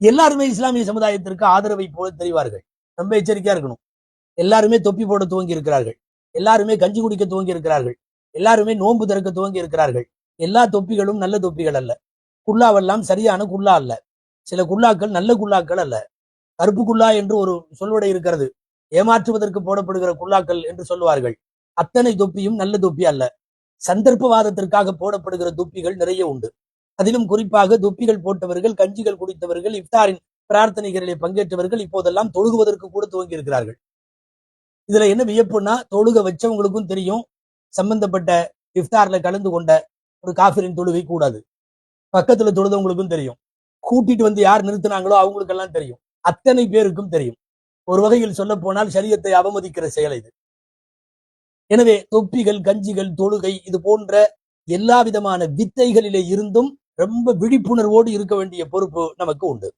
எல்லாருமே இஸ்லாமிய சமுதாயத்திற்கு ஆதரவை போல தெரிவார்கள். ரொம்ப எச்சரிக்கையா இருக்கணும். எல்லாருமே தொப்பி போட துவங்கி இருக்கிறார்கள். எல்லாருமே கஞ்சி குடிக்க துவங்கி இருக்கிறார்கள். எல்லாருமே நோன்பு திறக்க துவங்கி இருக்கிறார்கள். எல்லா தொப்பிகளும் நல்ல தொப்பிகள் அல்ல. குல்லாவெல்லாம் சரியான குல்லா அல்ல. சில குல்லாக்கள் நல்ல குல்லாக்கள் அல்ல. கருப்பு குல்லா என்று ஒரு சொல்வடை இருக்கிறது. ஏமாற்றுவதற்கு போடப்படுகிற குல்லாக்கள் என்று சொல்லுவார்கள். அத்தனை தொப்பியும் நல்ல தொப்பி அல்ல. சந்தர்ப்பவாதத்திற்காக போடப்படுகிற தொப்பிகள் நிறைய உண்டு. அதிலும் குறிப்பாக தொப்பிகள் போட்டவர்கள், கஞ்சிகள் குடித்தவர்கள், இஃப்தாரின் பிரார்த்தனைகளிலே பங்கேற்றவர்கள் இப்போதெல்லாம் தொழுகுவதற்கு கூட துவங்கி இருக்கிறார்கள். இதுல என்ன வியப்புன்னா, தொழுக வச்சவங்களுக்கும் தெரியும் சம்பந்தப்பட்ட இஃப்தார்ல கலந்து கொண்ட ஒரு காஃபிரின் தொழுகை கூடாது. பக்கத்துல தொழுதவங்களுக்கும் தெரியும். கூட்டிட்டு வந்து யார் நிறுத்தினாங்களோ அவங்களுக்கெல்லாம் தெரியும். அத்தனை பேருக்கும் தெரியும். ஒரு வகையில் சொல்ல போனால் ஷரியத்தை அவமதிக்கிற செயல் இது. எனவே தொப்பிகள், கஞ்சிகள், தொழுகை இது போன்ற எல்லா விதமான வித்தைகளிலே இருந்தும் ரொம்ப விழிப்புணர்வோடு இருக்க வேண்டிய பொறுப்பு நமக்கு உண்டு.